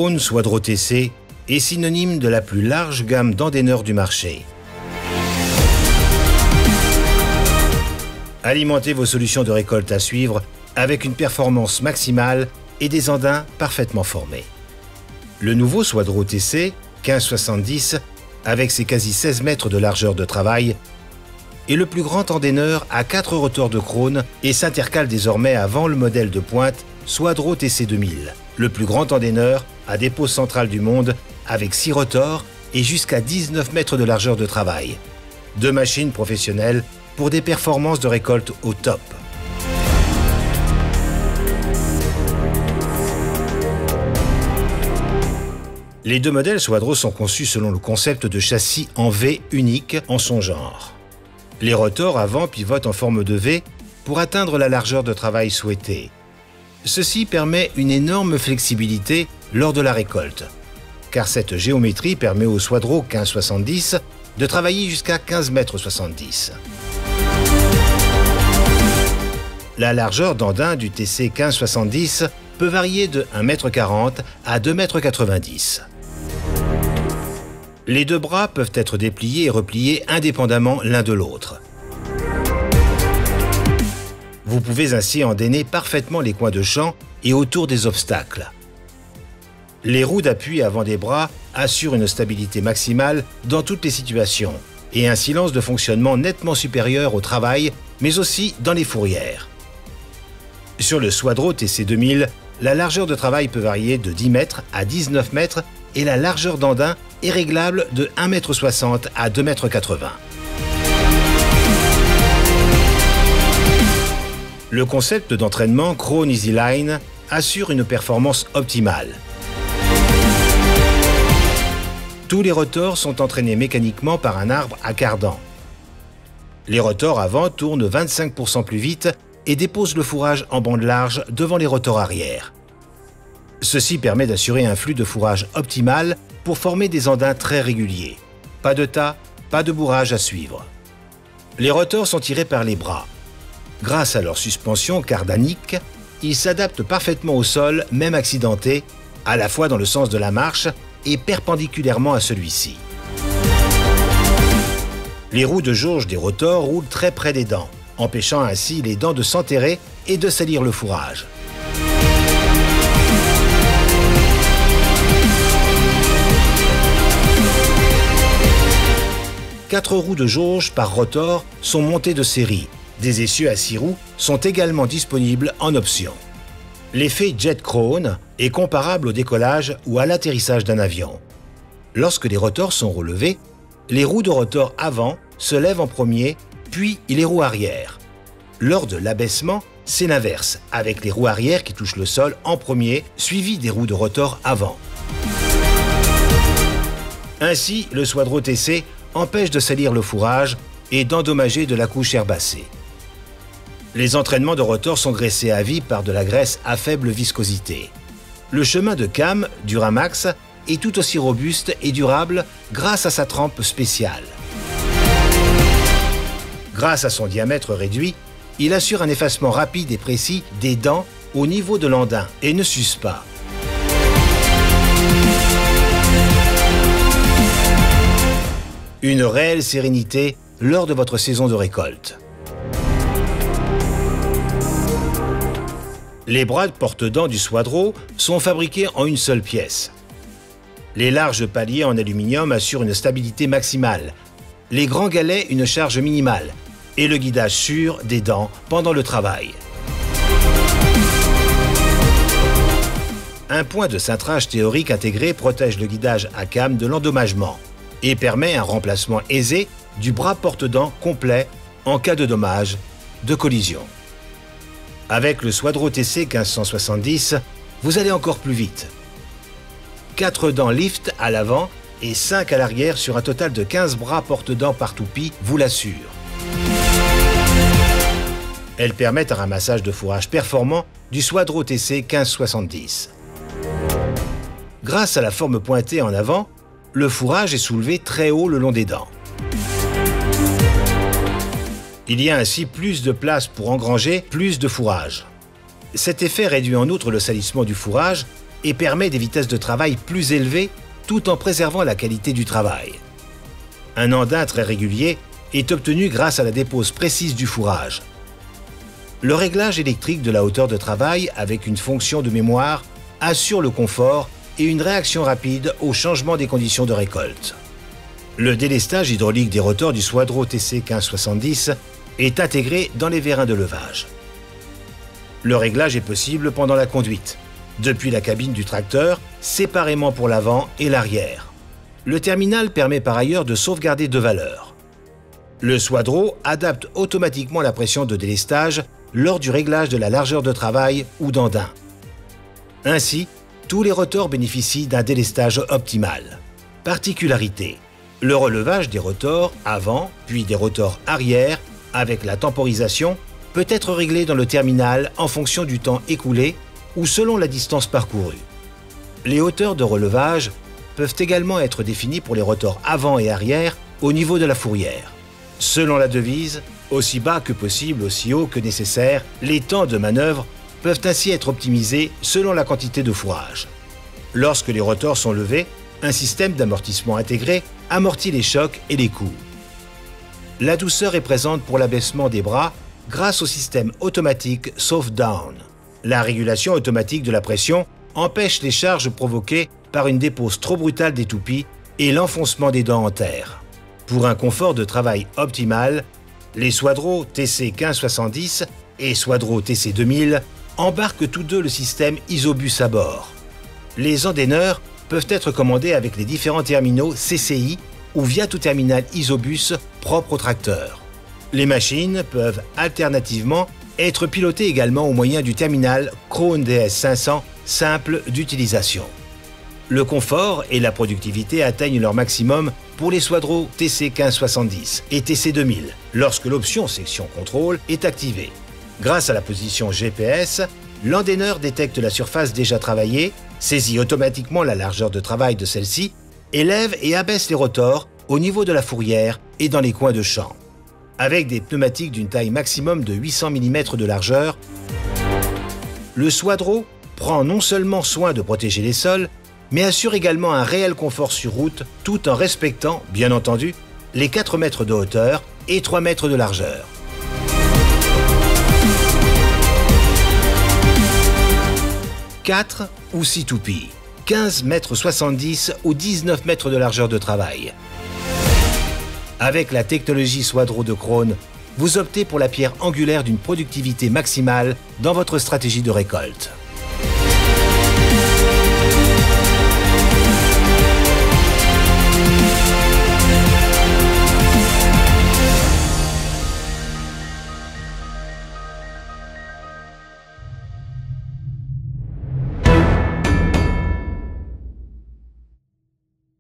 Krone Swadro TC est synonyme de la plus large gamme d'endaineurs du marché. Alimentez vos solutions de récolte à suivre avec une performance maximale et des andins parfaitement formés. Le nouveau Swadro TC 1570, avec ses quasi 16 mètres de largeur de travail, est le plus grand endaineur à 4 rotors de Krone et s'intercale désormais avant le modèle de pointe Swadro TC 2000, le plus grand endaineur à dépôt central du monde avec 6 rotors et jusqu'à 19 mètres de largeur de travail. 2 machines professionnelles pour des performances de récolte au top. Les 2 modèles Swadro sont conçus selon le concept de châssis en V unique en son genre. Les rotors avant pivotent en forme de V pour atteindre la largeur de travail souhaitée. Ceci permet une énorme flexibilité lors de la récolte, car cette géométrie permet au Swadro 1570 de travailler jusqu'à 15,70 m. La largeur d'andin du TC 1570 peut varier de 1,40 m à 2,90 m. Les 2 bras peuvent être dépliés et repliés indépendamment l'un de l'autre. Vous pouvez ainsi endainer parfaitement les coins de champ et autour des obstacles. Les roues d'appui avant des bras assurent une stabilité maximale dans toutes les situations et un silence de fonctionnement nettement supérieur au travail, mais aussi dans les fourrières. Sur le Swadro TC 2000, la largeur de travail peut varier de 10 mètres à 19 mètres et la largeur d'andin est réglable de 1,60 m à 2,80 m. Le concept d'entraînement Krone Easy Line assure une performance optimale. Tous les rotors sont entraînés mécaniquement par un arbre à cardan. Les rotors avant tournent 25% plus vite et déposent le fourrage en bande large devant les rotors arrière. Ceci permet d'assurer un flux de fourrage optimal pour former des andins très réguliers. Pas de tas, pas de bourrage à suivre. Les rotors sont tirés par les bras. Grâce à leur suspension cardanique, ils s'adaptent parfaitement au sol, même accidenté, à la fois dans le sens de la marche et perpendiculairement à celui-ci. Les roues de jauge des rotors roulent très près des dents, empêchant ainsi les dents de s'enterrer et de salir le fourrage. Quatre roues de jauge par rotor sont montées de série. Des essieux à 6 roues sont également disponibles en option. L'effet Jet Krone est comparable au décollage ou à l'atterrissage d'un avion. Lorsque les rotors sont relevés, les roues de rotor avant se lèvent en premier, puis les roues arrière. Lors de l'abaissement, c'est l'inverse, avec les roues arrière qui touchent le sol en premier, suivi des roues de rotor avant. Ainsi, le Swadro TC empêche de salir le fourrage et d'endommager de la couche herbacée. Les entraînements de rotor sont graissés à vie par de la graisse à faible viscosité. Le chemin de cam Duramax est tout aussi robuste et durable grâce à sa trempe spéciale. Grâce à son diamètre réduit, il assure un effacement rapide et précis des dents au niveau de l'andin et ne s'use pas. Une réelle sérénité lors de votre saison de récolte. Les bras de porte-dents du Swadro sont fabriqués en une seule pièce. Les larges paliers en aluminium assurent une stabilité maximale, les grands galets une charge minimale et le guidage sûr des dents pendant le travail. Un point de cintrage théorique intégré protège le guidage à cam de l'endommagement et permet un remplacement aisé du bras porte-dents complet en cas de dommage, de collision. Avec le Swadro TC 1570, vous allez encore plus vite. 4 dents lift à l'avant et 5 à l'arrière sur un total de 15 bras porte-dents par toupie vous l'assure. Elles permettent un ramassage de fourrage performant du Swadro TC 1570. Grâce à la forme pointée en avant, le fourrage est soulevé très haut le long des dents. Il y a ainsi plus de place pour engranger plus de fourrage. Cet effet réduit en outre le salissement du fourrage et permet des vitesses de travail plus élevées tout en préservant la qualité du travail. Un andain très régulier est obtenu grâce à la dépose précise du fourrage. Le réglage électrique de la hauteur de travail avec une fonction de mémoire assure le confort et une réaction rapide au changement des conditions de récolte. Le délestage hydraulique des rotors du Swadro TC 1570 est intégré dans les vérins de levage. Le réglage est possible pendant la conduite, depuis la cabine du tracteur, séparément pour l'avant et l'arrière. Le terminal permet par ailleurs de sauvegarder deux valeurs. Le Swadro adapte automatiquement la pression de délestage lors du réglage de la largeur de travail ou d'andain. Ainsi, tous les rotors bénéficient d'un délestage optimal. Particularité: le relevage des rotors avant puis des rotors arrière avec la temporisation peut être réglé dans le terminal en fonction du temps écoulé ou selon la distance parcourue. Les hauteurs de relevage peuvent également être définies pour les rotors avant et arrière au niveau de la fourrière. Selon la devise, aussi bas que possible, aussi haut que nécessaire, les temps de manœuvre peuvent ainsi être optimisés selon la quantité de fourrage. Lorsque les rotors sont levés, un système d'amortissement intégré amortit les chocs et les coups. La douceur est présente pour l'abaissement des bras grâce au système automatique Soft Down. La régulation automatique de la pression empêche les charges provoquées par une dépose trop brutale des toupies et l'enfoncement des dents en terre. Pour un confort de travail optimal, les Swadro TC 1570 et Swadro TC 2000 embarquent tous deux le système Isobus à bord. Les endaineurs peuvent être commandés avec les différents terminaux CCI ou via tout terminal Isobus propre au tracteur. Les machines peuvent alternativement être pilotées également au moyen du terminal Krone DS500 simple d'utilisation. Le confort et la productivité atteignent leur maximum pour les Swadro TC 1570 et TC 2000 lorsque l'option section contrôle est activée. Grâce à la position GPS, l'endaineur détecte la surface déjà travaillée, saisit automatiquement la largeur de travail de celle-ci, élève et abaisse les rotors au niveau de la fourrière et dans les coins de champ. Avec des pneumatiques d'une taille maximum de 800 mm de largeur, le Swadro prend non seulement soin de protéger les sols, mais assure également un réel confort sur route tout en respectant, bien entendu, les 4 mètres de hauteur et 3 mètres de largeur. 4 ou 6 toupies, 15 mètres 70 ou 19 mètres de largeur de travail. Avec la technologie Swadro de Krone, vous optez pour la pierre angulaire d'une productivité maximale dans votre stratégie de récolte.